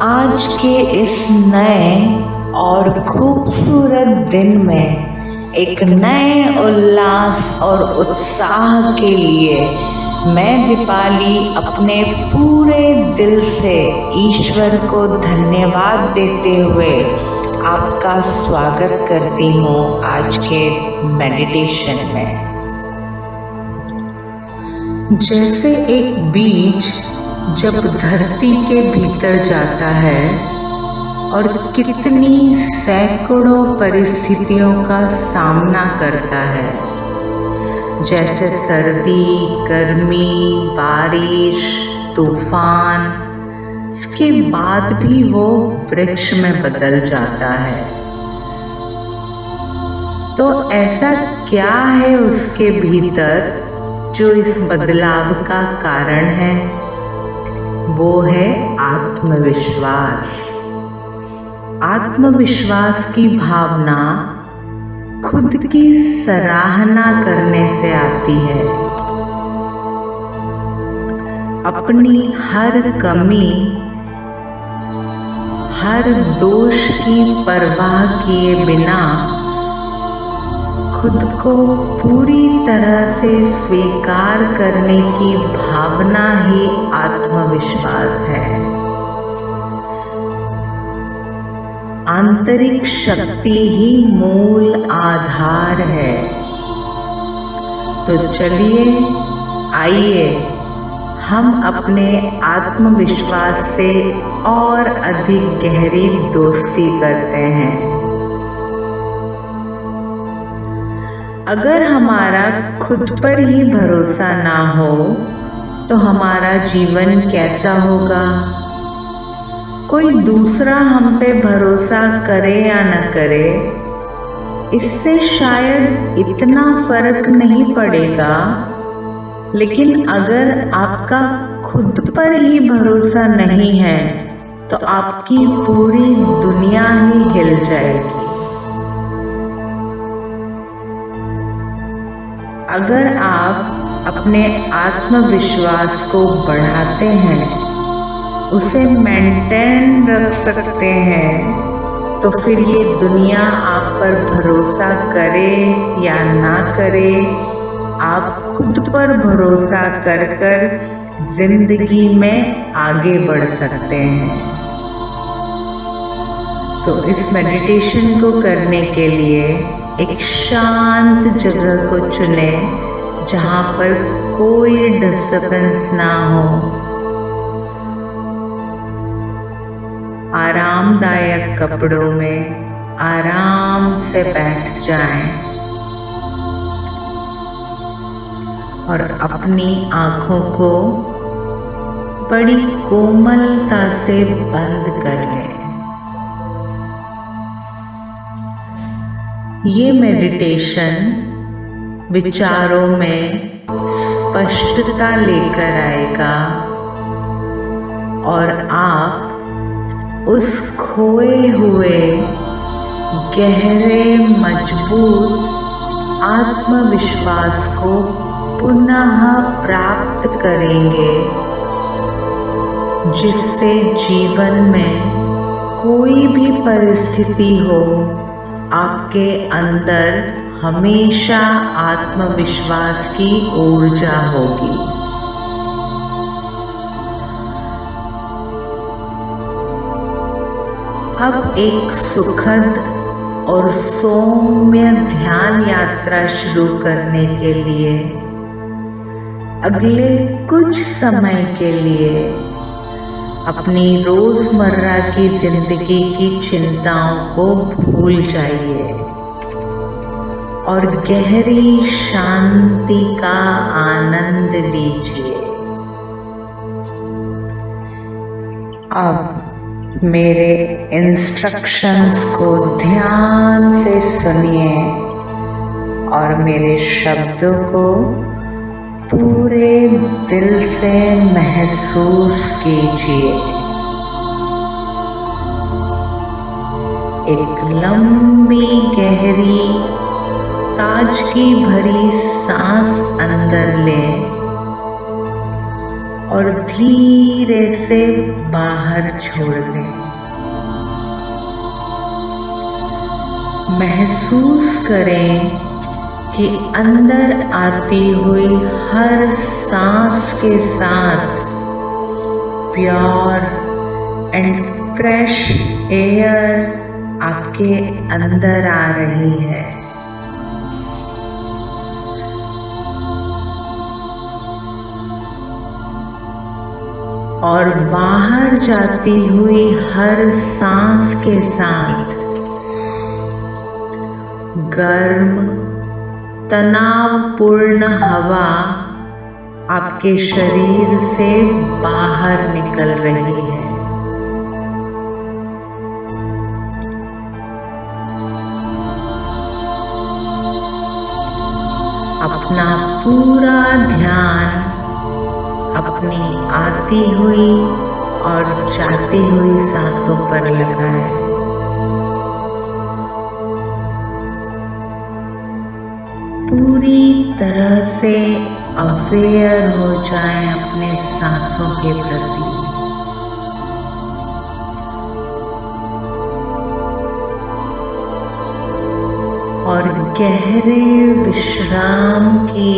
आज के इस नए और खूबसूरत दिन में एक नए उल्लास और उत्साह के लिए मैं दीपाली अपने पूरे दिल से ईश्वर को धन्यवाद देते हुए आपका स्वागत करती हूँ आज के मेडिटेशन में। जैसे एक बीज जब धरती के भीतर जाता है और कितनी सैकड़ों परिस्थितियों का सामना करता है, जैसे सर्दी, गर्मी, बारिश, तूफान, इसके बाद भी वो वृक्ष में बदल जाता है। तो ऐसा क्या है उसके भीतर जो इस बदलाव का कारण है? वो है आत्मविश्वास। आत्मविश्वास की भावना खुद की सराहना करने से आती है। अपनी हर कमी, हर दोष की परवाह किए बिना खुद को पूरी तरह से स्वीकार करने की भावना ही आत्मविश्वास है। आंतरिक शक्ति ही मूल आधार है। तो चलिए, आइए हम अपने आत्मविश्वास से और अधिक गहरी दोस्ती करते हैं। अगर हमारा खुद पर ही भरोसा ना हो तो हमारा जीवन कैसा होगा? कोई दूसरा हम पे भरोसा करे या न करे, इससे शायद इतना फर्क नहीं पड़ेगा, लेकिन अगर आपका खुद पर ही भरोसा नहीं है तो आपकी पूरी दुनिया ही हिल जाएगी। अगर आप अपने आत्मविश्वास को बढ़ाते हैं, उसे मेंटेन रख सकते हैं, तो फिर ये दुनिया आप पर भरोसा करे या ना करे, आप खुद पर भरोसा कर कर जिंदगी में आगे बढ़ सकते हैं। तो इस मेडिटेशन को करने के लिए एक शांत जगह को चुने जहाँ पर कोई डिस्टर्बेंस ना हो। आरामदायक कपड़ों में आराम से बैठ जाएं और अपनी आँखों को बड़ी कोमलता से बंद कर लें। ये मेडिटेशन विचारों में स्पष्टता लेकर आएगा और आप उस खोए हुए गहरे मजबूत आत्मविश्वास को पुनः प्राप्त करेंगे, जिससे जीवन में कोई भी परिस्थिति हो, आपके अंदर हमेशा आत्मविश्वास की ऊर्जा होगी। अब एक सुखद और सौम्य ध्यान यात्रा शुरू करने के लिए अगले कुछ समय के लिए अपनी रोजमर्रा की जिंदगी की चिंताओं को भूल जाइए और गहरी शांति का आनंद लीजिए। अब मेरे इंस्ट्रक्शंस को ध्यान से सुनिए और मेरे शब्दों को पूरे दिल से महसूस कीजिए। एक लंबी गहरी ताजगी भरी सांस अंदर लें और धीरे से बाहर छोड़ दें। महसूस करें कि अंदर आती हुई हर सांस के साथ प्योर एंड फ्रेश एयर आपके अंदर आ रही है और बाहर जाती हुई हर सांस के साथ गर्म तनावपूर्ण हवा आपके शरीर से बाहर निकल रही है। अपना पूरा ध्यान अपनी आती हुई और जाती हुई सांसों पर लगाएं। पूरी तरह से अवेयर हो जाएं अपने सांसों के प्रति। और गहरे विश्राम की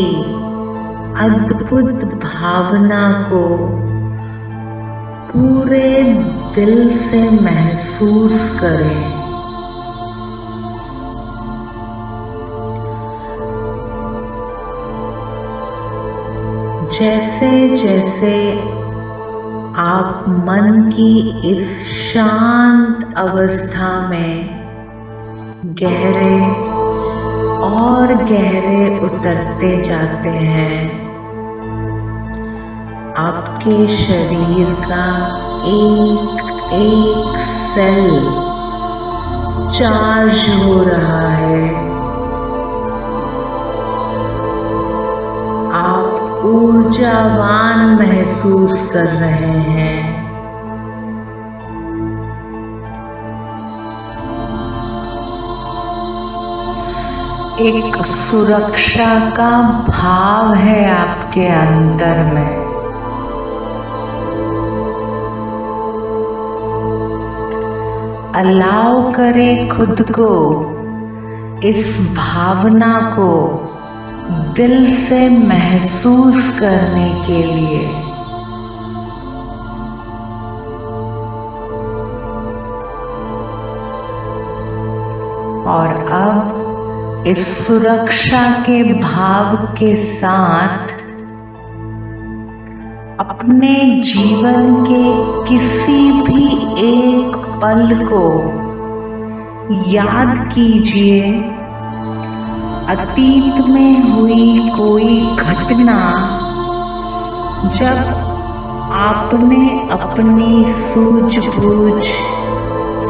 अद्भुत भावना को पूरे दिल से महसूस करें। जैसे जैसे आप मन की इस शांत अवस्था में गहरे और गहरे उतरते जाते हैं, आपके शरीर का एक एक सेल चार्ज हो रहा है। आप ऊर्जावान महसूस कर रहे हैं। एक सुरक्षा का भाव है आपके अंदर में। अलाउ करें खुद को इस भावना को दिल से महसूस करने के लिए। और अब इस सुरक्षा के भाव के साथ अपने जीवन के किसी भी एक पल को याद कीजिए। अतीत में हुई कोई घटना जब आपने अपनी सूझबूझ,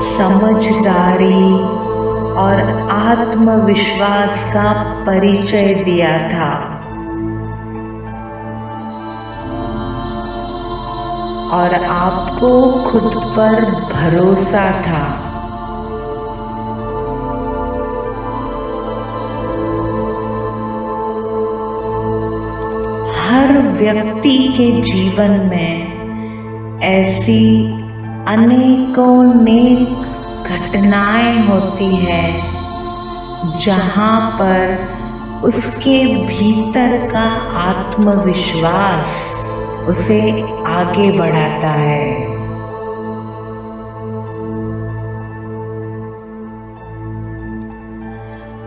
समझदारी और आत्मविश्वास का परिचय दिया था। और आपको खुद पर भरोसा था। हर व्यक्ति के जीवन में ऐसी अनेकों नेक घटनाएं होती हैं जहां पर उसके भीतर का आत्मविश्वास उसे आगे बढ़ाता है।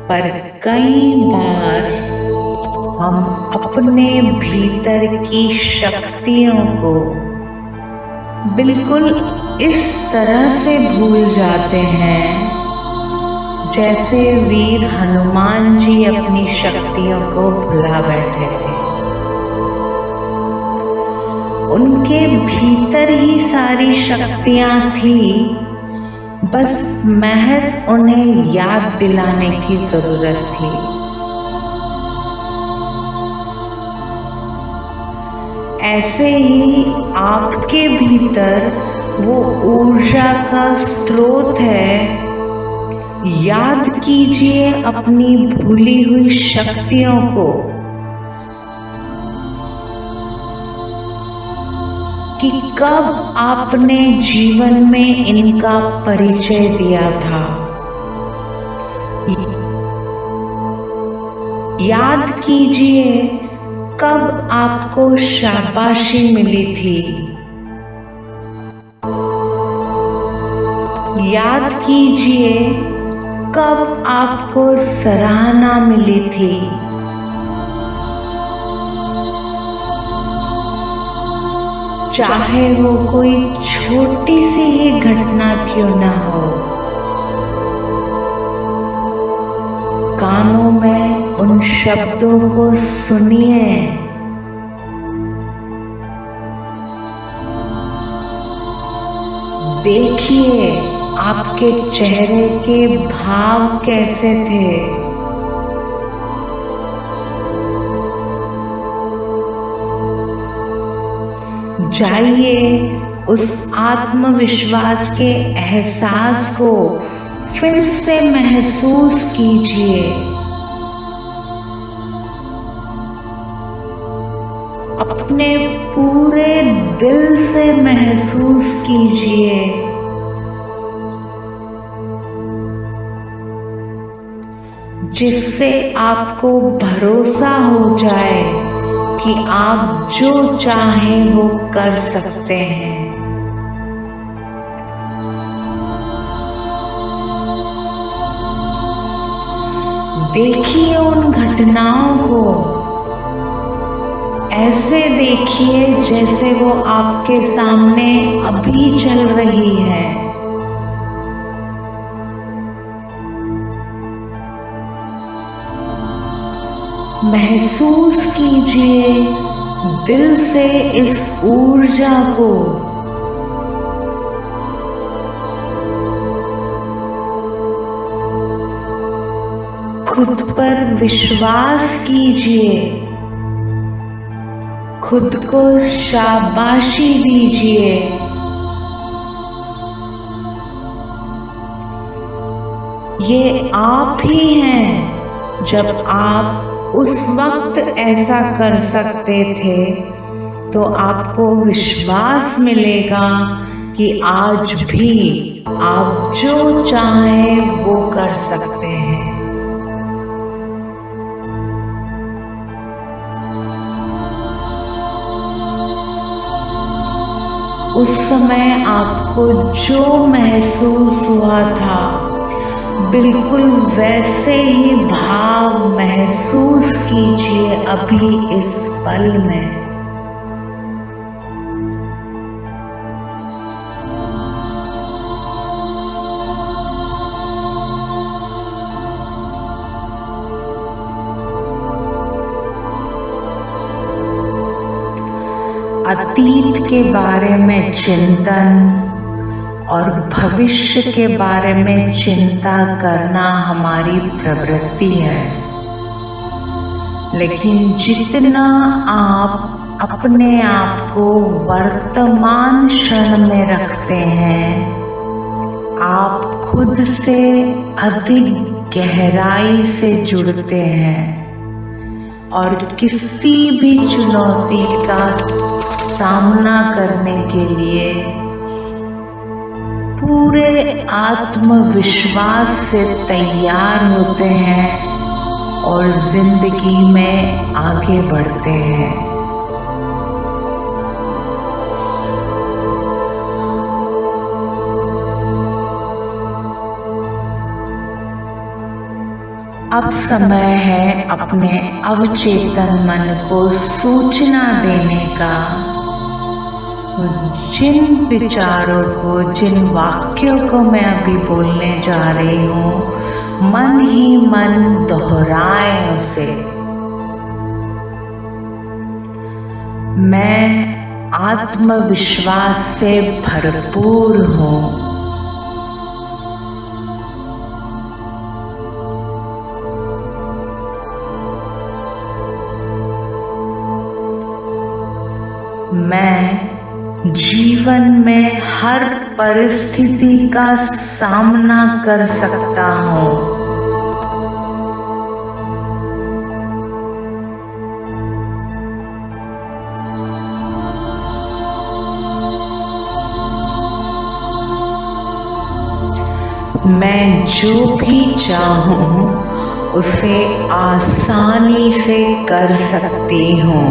पर कई बार हम अपने भीतर की शक्तियों को बिल्कुल इस तरह से भूल जाते हैं जैसे वीर हनुमान जी अपनी शक्तियों को भुला बैठे थे। उनके भीतर ही सारी शक्तियां थी, बस महज उन्हें याद दिलाने की जरूरत थी। ऐसे ही आपके भीतर वो ऊर्जा का स्रोत है। याद कीजिए अपनी भूली हुई शक्तियों को कब आपने जीवन में इनका परिचय दिया था। याद कीजिए कब आपको शाबाशी मिली थी। याद कीजिए कब आपको सराहना मिली थी। चाहे वो कोई छोटी सी ही घटना क्यों ना हो। कानों में उन शब्दों को सुनिए। देखिए आपके चेहरे के भाव कैसे थे। जाइए उस आत्मविश्वास के एहसास को फिर से महसूस कीजिए। अपने पूरे दिल से महसूस कीजिए। जिससे आपको भरोसा हो जाए कि आप जो चाहें वो कर सकते हैं। देखिए उन घटनाओं को, ऐसे देखिए जैसे वो आपके सामने अभी चल रही है। महसूस कीजिए दिल से इस ऊर्जा को। खुद पर विश्वास कीजिए। खुद को शाबाशी दीजिए। ये आप ही हैं जब आप उस वक्त ऐसा कर सकते थे, तो आपको विश्वास मिलेगा कि आज भी आप जो चाहें वो कर सकते हैं। उस समय आपको जो महसूस हुआ था, बिल्कुल वैसे ही भाव महसूस कीजिए अभी इस पल में। अतीत के बारे में चिंतन और भविष्य के बारे में चिंता करना हमारी प्रवृत्ति है। लेकिन जितना आप अपने आप को वर्तमान क्षण में रखते हैं, आप खुद से अधिक गहराई से जुड़ते हैं और किसी भी चुनौती का सामना करने के लिए पूरे आत्मविश्वास से तैयार होते हैं और जिंदगी में आगे बढ़ते हैं। अब समय है अपने अवचेतन मन को सूचना देने का। जिन विचारों को, जिन वाक्यों को मैं अभी बोलने जा रही हूँ, मन ही मन दोहराए उसे। मैं आत्मविश्वास से भरपूर हूँ। मैं जीवन में हर परिस्थिति का सामना कर सकता हूँ। मैं जो भी चाहूँ उसे आसानी से कर सकती हूँ।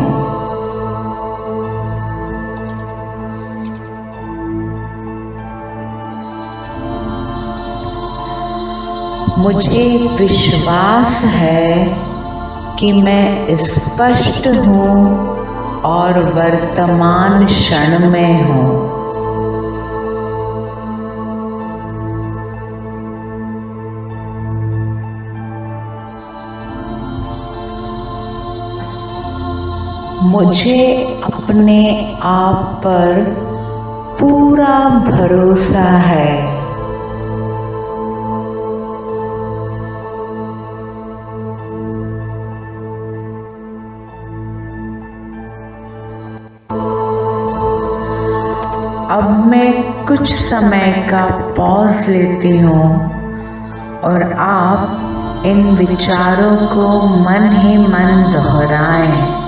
मुझे विश्वास है कि मैं स्पष्ट हूँ और वर्तमान क्षण में हूँ। मुझे अपने आप पर पूरा भरोसा है। अब मैं कुछ समय का पॉज लेती हूँ और आप इन विचारों को मन ही मन दोहराएं।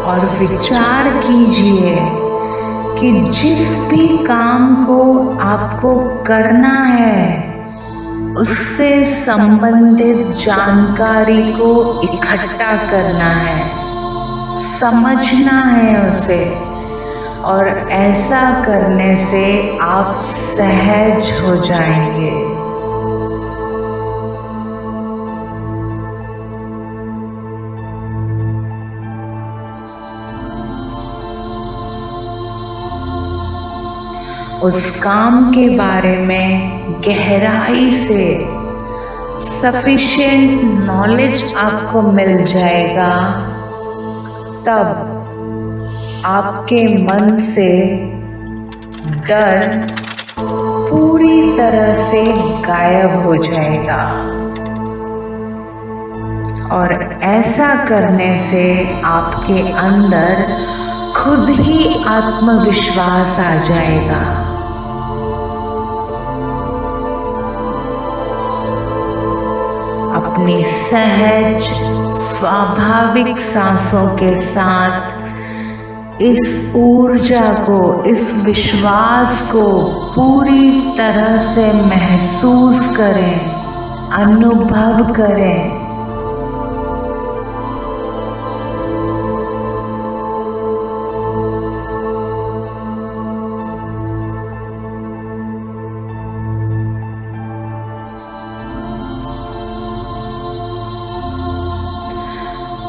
और विचार कीजिए कि जिस भी काम को आपको करना है उससे संबंधित जानकारी को इकट्ठा करना है, समझना है उसे, और ऐसा करने से आप सहज हो जाएंगे। उस काम के बारे में गहराई से सफिशिएंट नॉलेज आपको मिल जाएगा, तब आपके मन से डर पूरी तरह से गायब हो जाएगा। और ऐसा करने से आपके अंदर खुद ही आत्मविश्वास आ जाएगा। अपनी सहज स्वाभाविक सांसों के साथ इस ऊर्जा को, इस विश्वास को पूरी तरह से महसूस करें, अनुभव करें।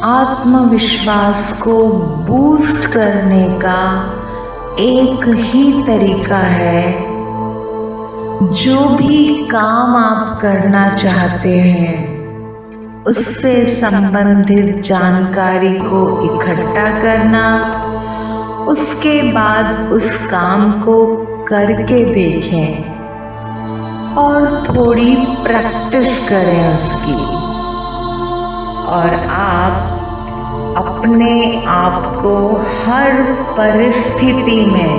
आत्मविश्वास को बूस्ट करने का एक ही तरीका है, जो भी काम आप करना चाहते हैं उससे संबंधित जानकारी को इकट्ठा करना, उसके बाद उस काम को करके देखें और थोड़ी प्रैक्टिस करें उसकी, और आप अपने आप को हर परिस्थिति में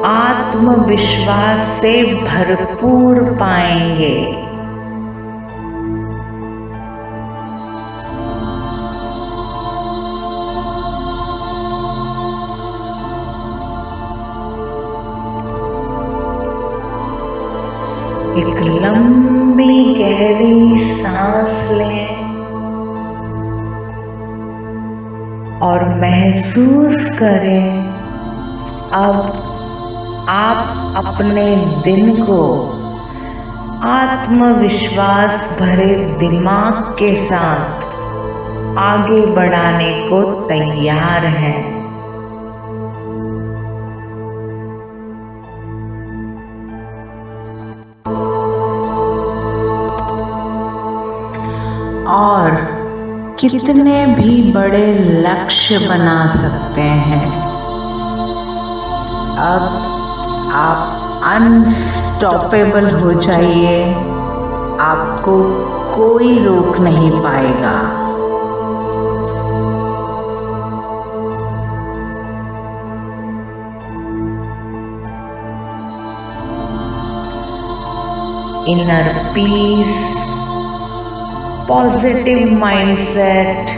आत्मविश्वास से भरपूर पाएंगे। एक लंबी गहरी सांस लें और महसूस करें अब आप अपने दिन को आत्मविश्वास भरे दिमाग के साथ आगे बढ़ाने को तैयार हैं। और कितने भी बड़े लक्ष्य बना सकते हैं। अब आप अनस्टॉपेबल हो जाइए, आपको कोई रोक नहीं पाएगा। इनर पीस, पॉजिटिव माइंडसेट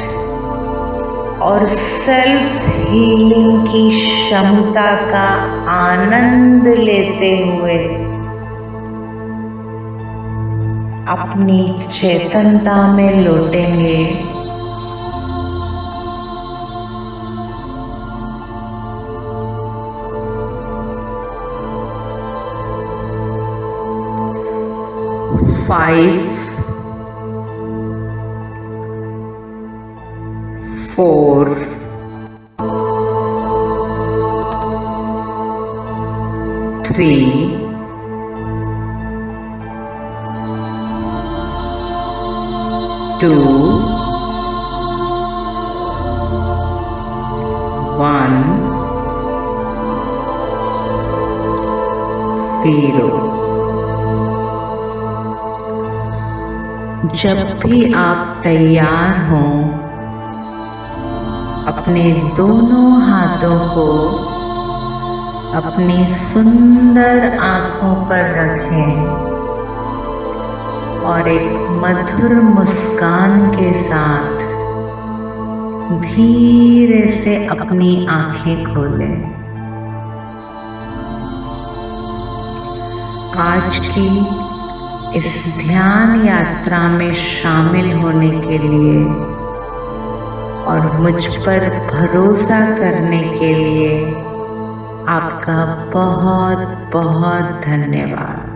और सेल्फ हीलिंग की क्षमता का आनंद लेते हुए अपनी चेतनता में लौटेंगे। फाइव, 4, 3, 2, 1, 0। जब भी आप तैयार हों, अपने दोनों हाथों को अपनी सुंदर आंखों पर रखें और एक मधुर मुस्कान के साथ धीरे से अपनी आंखें खोलें। आज की इस ध्यान यात्रा में शामिल होने के लिए और मुझ पर भरोसा करने के लिए आपका बहुत बहुत धन्यवाद।